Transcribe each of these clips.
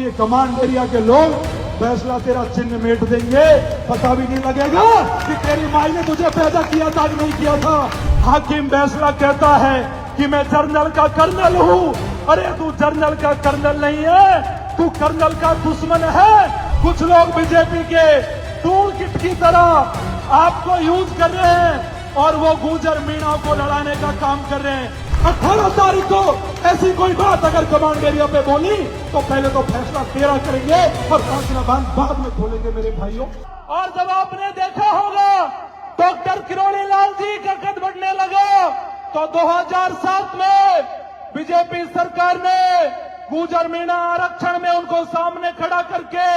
कि command area के लोग फैसला तेरा चिन्ह मेट देंगे, पता भी नहीं लगेगा कि तेरी माई ने तुझे पैदा किया था कि नहीं किया था। हाकिम फैसला कहता है कि मैं जर्नल का कर्नल हूँ। अरे तू जर्नल का कर्नल नहीं है, तू कर्नल का दुश्मन है। कुछ लोग बीजेपी के टूल किट की तरह आपको यूज कर रहे हैं और वो गुजर मीणा को लड़ाने का काम कर रहे हैं। 18 तारीख को ऐसी कोई बात अगर कमांड एरिया पे बोली तो पहले तो फैसला तेरा करेंगे और फैसला बाद में खोलेंगे मेरे भाइयों। और जब आपने देखा होगा डॉक्टर किरोड़ी लाल जी का कद बढ़ने लगा तो 2007 में बीजेपी सरकार ने गुजर मीणा आरक्षण में उनको सामने खड़ा करके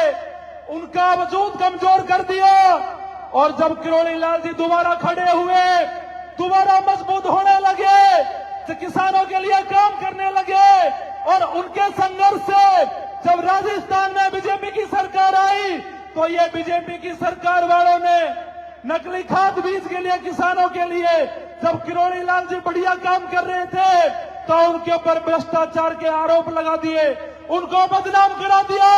उनका वजूद कमजोर कर दिया। और जब किरोड़ी लाल जी दोबारा खड़े हुए, दोबारा मजबूत होने लगे, तो किसानों के लिए काम करने लगे और उनके संघर्ष से जब राजस्थान में बीजेपी की सरकार आई तो ये बीजेपी की सरकार वालों ने नकली खाद बीज के लिए किसानों के लिए जब किरोड़ी लाल जी बढ़िया काम कर रहे थे तो उनके ऊपर भ्रष्टाचार के आरोप लगा दिए, उनको बदनाम करा दिया,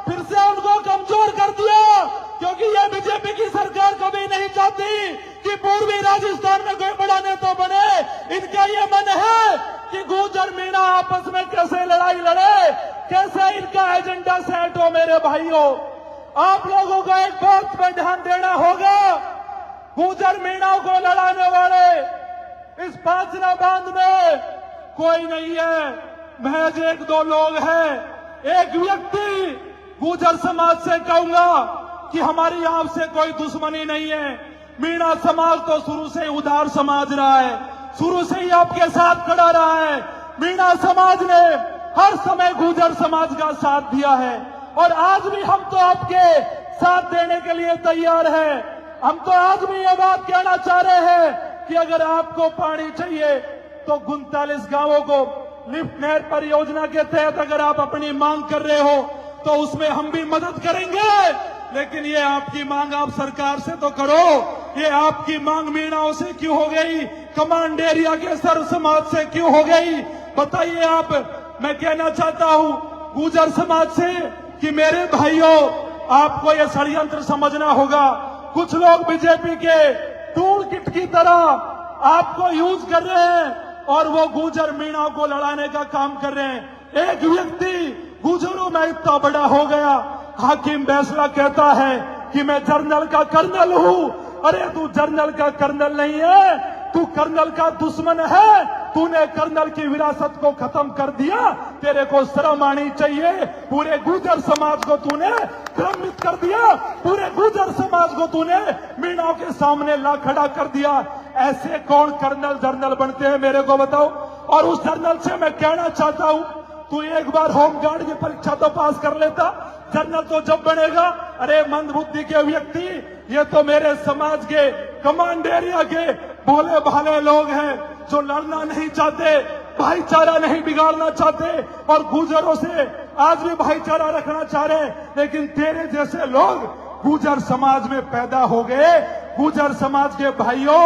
फिर से उनको कमजोर कर दिया। क्योंकि ये बीजेपी की सरकार कभी नहीं चाहती कि पूर्वी राजस्थान में कोई बड़ा नेता बने। इनका ये मन है कि गुजर मीणा आपस में कैसे लड़ाई लड़े, कैसे इनका एजेंडा सेट हो। मेरे भाइयों, आप लोगों को एक बात पर ध्यान देना होगा, गुजर मीणा को लड़ाने वाले इस पांचना बांध में कोई नहीं है, महज एक दो लोग हैं। एक व्यक्ति गुजर समाज से कहूंगा कि हमारी आपसे कोई दुश्मनी नहीं है। मीणा समाज तो शुरू से उदार समाज रहा है, शुरू से ही आपके साथ खड़ा रहा है। मीणा समाज ने हर समय गुजर समाज का साथ दिया है और आज भी हम तो आपके साथ देने के लिए तैयार हैं। हम तो आज भी ये बात कहना चाह रहे हैं कि अगर आपको पानी चाहिए तो 39 गांवों को लिफ्ट नहर परियोजना के तहत अगर आप अपनी मांग कर रहे हो तो उसमें हम भी मदद करेंगे। लेकिन ये आपकी मांग आप सरकार से तो करो, ये आपकी मांग मीणाओं से क्यों हो गई, कमांड एरिया के सर्व समाज से क्यों हो गई, बताइए आप। मैं कहना चाहता हूं गुजर समाज से कि मेरे भाइयों, आपको ये षड्यंत्र समझना होगा। कुछ लोग बीजेपी के टूल किट की तरह आपको यूज कर रहे हैं और वो गुजर मीणा को लड़ाने का काम कर रहे हैं। एक व्यक्ति गुजरों में इतना बड़ा हो गया, हाकिम फैसला कहता है कि मैं जर्नल का कर्नल हूं। अरे तू जर्नल का कर्नल नहीं है, तू कर्नल का दुश्मन है। तूने कर्नल की विरासत को खत्म कर दिया, तेरे को शर्म आनी चाहिए। पूरे गुजर समाज को तूने भ्रमित कर दिया, पूरे गुजर समाज को तूने मीणाओं के सामने ला खड़ा कर दिया। ऐसे कौन कर्नल जर्नल बनते हैं, मेरे को बताओ। और उस जर्नल से मैं कहना चाहता हूं, तू एक बार होमगार्ड की परीक्षा तो पास कर लेता, जर्नल तो जब बनेगा। अरे मंदबुद्धि के व्यक्ति, ये तो मेरे समाज के कमांड एरिया के भोले भाले लोग हैं जो लड़ना नहीं चाहते, भाईचारा नहीं बिगाड़ना चाहते और गुजरों से आज भी भाईचारा रखना चाह रहे हैं। लेकिन तेरे जैसे लोग गुजर समाज में पैदा हो गए। गुजर समाज के भाइयों,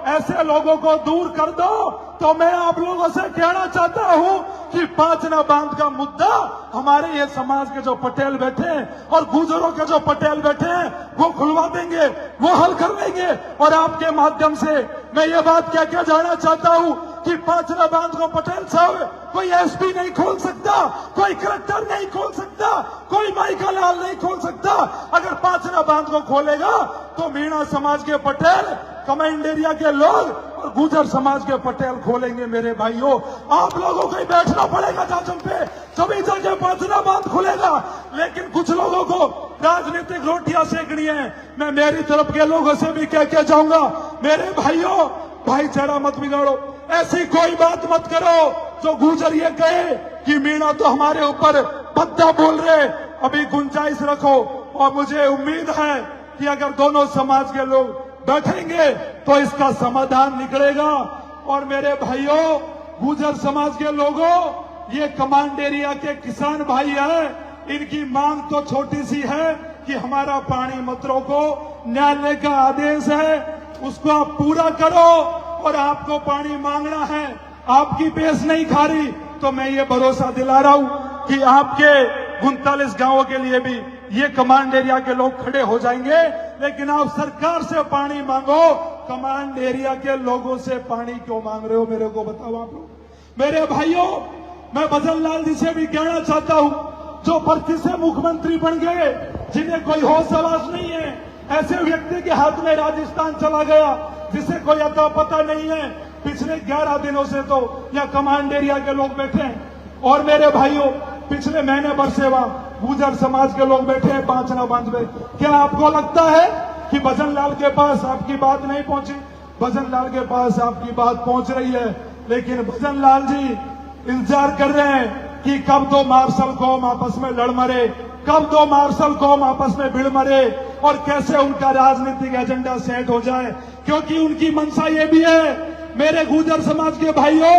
ऐसे लोगों को दूर कर दो। तो मैं आप लोगों से कहना चाहता हूं कि पांचना बांध का मुद्दा हमारे ये समाज के जो पटेल बैठे हैं और गुजरों के जो पटेल बैठे हैं वो खुलवा देंगे, वो हल कर लेंगे। और आपके माध्यम से मैं ये बात कह के जाना चाहता हूं कि पांचना बांध को पटेल साहब कोई एसपी नहीं खोल सकता, कोई कलेक्टर नहीं खोल सकता, कोई माइका लाल नहीं खोल सकता। अगर पांचना बांध को खोलेगा तो मीणा समाज के पटेल, कमांड एरिया के लोग और गुजर समाज के पटेल खोलेंगे। मेरे भाइयों, आप लोगों को ही बैठना पड़ेगा जाजम पे, तभी जाके पांचना बांध खुलेगा। लेकिन कुछ लोगों को राजनीतिक रोटियां सेकनी है। मैं मेरी तरफ के लोगों से भी कह के जाऊंगा, मेरे भाइयों, भाईचारा मत बिगाड़ो। ऐसी कोई बात मत करो जो गुजर ये कहे कि मीणा तो हमारे ऊपर बद्दा बोल रहे। अभी गुंजाइश रखो और मुझे उम्मीद है कि अगर दोनों समाज के लोग बैठेंगे तो इसका समाधान निकलेगा। और मेरे भाइयों, गुजर समाज के लोगों, ये कमांड एरिया के किसान भाई हैं, इनकी मांग तो छोटी सी है कि हमारा पानी मत रोको, न्यायालय का आदेश है उसको आप पूरा करो। और आपको पानी मांगना है, आपकी पेश नहीं खा रही, तो मैं ये भरोसा दिला रहा हूं कि आपके 39 गांवों के लिए भी ये कमांड एरिया के लोग खड़े हो जाएंगे। लेकिन आप सरकार से पानी मांगो, कमांड एरिया के लोगों से पानी क्यों मांग रहे हो, मेरे को बताओ आप लोग। मेरे भाइयों, मैं भजन लाल जी से भी कहना चाहता हूं, जो भर्ती से मुख्यमंत्री बन गए, जिन्हें कोई होश हवास नहीं है, ऐसे व्यक्ति के हाथ में राजस्थान चला गया जिसे कोई अता पता नहीं है। पिछले 11 दिनों से तो यह कमांड एरिया के लोग बैठे हैं। और मेरे भाइयों, पिछले महीने भर से वहां गुर्जर समाज के लोग बैठे हैं पांचना बांध में। क्या आपको लगता है कि भजन लाल के पास आपकी बात नहीं पहुंची? भजन लाल के पास आपकी बात पहुंच रही है, लेकिन भजन लाल जी इंतजार कर रहे हैं कि कब दो मार्शल कौम आपस में लड़ मरे, कब दो मार्शल कौम आपस में भिड़ मरे और कैसे उनका राजनीतिक एजेंडा सेट हो जाए। क्योंकि उनकी मंशा ये भी है, मेरे गुर्जर समाज के भाइयों,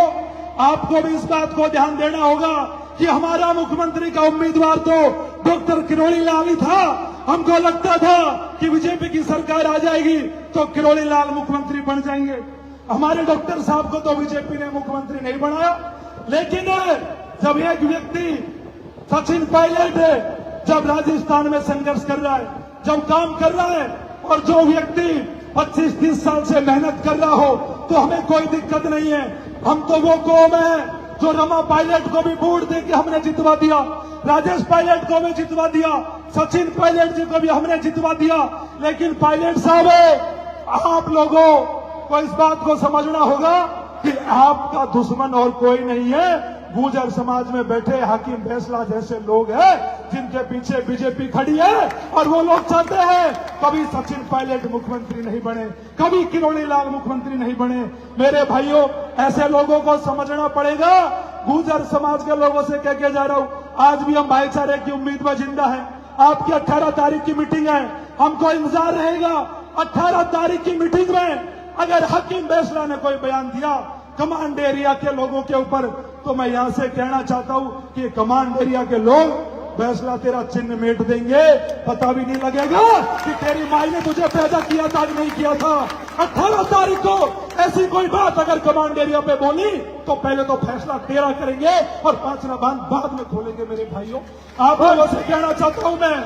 आपको भी इस बात को ध्यान देना होगा कि हमारा मुख्यमंत्री का उम्मीदवार तो डॉक्टर किरोड़ी लाल ही था। हमको लगता था कि बीजेपी की सरकार आ जाएगी तो किरोड़ी लाल मुख्यमंत्री बन जाएंगे। हमारे डॉक्टर साहब को तो बीजेपी ने मुख्यमंत्री नहीं बनाया। लेकिन जब एक व्यक्ति सचिन पायलट जब राजस्थान में संघर्ष कर रहा है, जब काम कर रहा है, और जो व्यक्ति 25-30 साल से मेहनत कर रहा हो, तो हमें कोई दिक्कत नहीं है। हम तो वो कौम है जो रमा पायलट को भी वोट देके हमने जितवा दिया, राजेश पायलट को भी जितवा दिया, सचिन पायलट जी को भी हमने जितवा दिया। लेकिन पायलट साहब, आप लोगों को इस बात को समझना होगा कि आपका दुश्मन और कोई नहीं है। गुर्जर समाज में बैठे हाकिम फैसला जैसे लोग हैं जिनके पीछे बीजेपी खड़ी है, और वो लोग चाहते हैं कभी सचिन पायलट मुख्यमंत्री नहीं बने, कभी किरोड़ी लाल मुख्यमंत्री नहीं बने। मेरे भाइयों, ऐसे लोगों को समझना पड़ेगा। गुर्जर समाज के लोगों से कह के जा रहा हूं, आज भी हम भाईचारे की उम्मीद में जिंदा है। आपकी 18 तारीख की मीटिंग है, हमको इंतजार रहेगा 18 तारीख की मीटिंग में अगर हाकिम फैसला ने कोई बयान दिया कमांड एरिया के लोगों के ऊपर, तो मैं यहां से कहना चाहता हूं कि कमांड एरिया के लोग फैसला तेरा चिन्ह मेट देंगे, पता भी नहीं लगेगा कि तेरी माई ने तुझे पैदा किया था कि नहीं किया था। 18 तारीख को ऐसी कोई बात अगर कमांड एरिया पे बोली तो पहले तो फैसला तेरा करेंगे और पांचना बांध बाद में खोलेंगे। मेरे भाइयों, आप लोगों से कहना चाहता हूं, मैं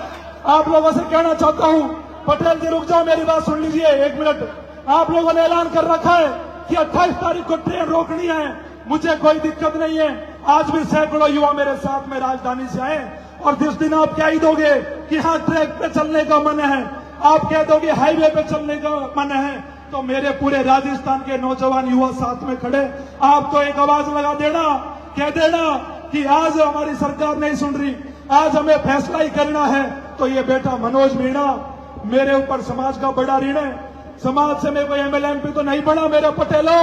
आप लोगों से कहना चाहता हूं, पटेल जी रुक जाओ, मेरी बात सुन लीजिए 1 मिनट। आप लोगों ने ऐलान कर रखा है कि 28 तारीख को ट्रेन रोकनी है, मुझे कोई दिक्कत नहीं है। आज भी सैकड़ों युवा मेरे साथ में राजधानी से आए, और जिस दिन आप क्या ही दोगे कि हाँ ट्रैक पे चलने का मन है, आप कह दोगे हाईवे पे चलने का मन है, तो मेरे पूरे राजस्थान के नौजवान युवा साथ में खड़े, आप तो एक आवाज लगा देना, कह देना कि आज हमारी सरकार नहीं सुन रही, आज हमें फैसला ही करना है। तो ये बेटा मनोज मीणा, मेरे ऊपर समाज का बड़ा ऋण है। समाज से मैं कोई एमएलए एमपी तो नहीं बना मेरे पटेलों,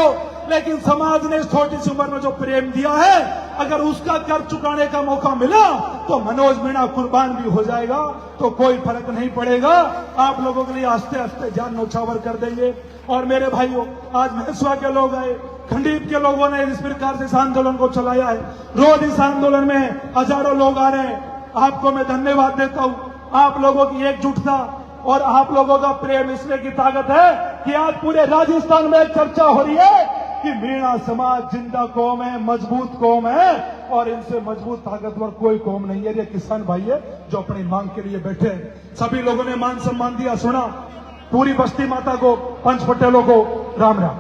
लेकिन समाज ने इस छोटी सी उम्र में जो प्रेम दिया है, अगर उसका कर चुकाने का मौका मिला तो मनोज मीणा कुर्बान भी हो जाएगा, तो कोई फर्क नहीं पड़ेगा। आप लोगों के लिए आस्ते आस्ते जान नौछावर कर देंगे। और मेरे भाइयों, आज महसुआ के लोग आए, खंडीप के लोगों ने इस प्रकार से इस आंदोलन को चलाया है। रोज इस आंदोलन में हजारों लोग आ रहे हैं। आपको मैं धन्यवाद देता हूं, आप लोगों की एकजुटता और आप लोगों का प्रेम इसलिए की ताकत है कि आज पूरे राजस्थान में चर्चा हो रही है कि मीणा समाज जिंदा कौम है, मजबूत कौम है, और इनसे मजबूत ताकतवर कोई कौम नहीं है। ये किसान भाई है जो अपनी मांग के लिए बैठे हैं। सभी लोगों ने मान सम्मान दिया, सुना। पूरी बस्ती माता को, पंच पटेलों को राम राम।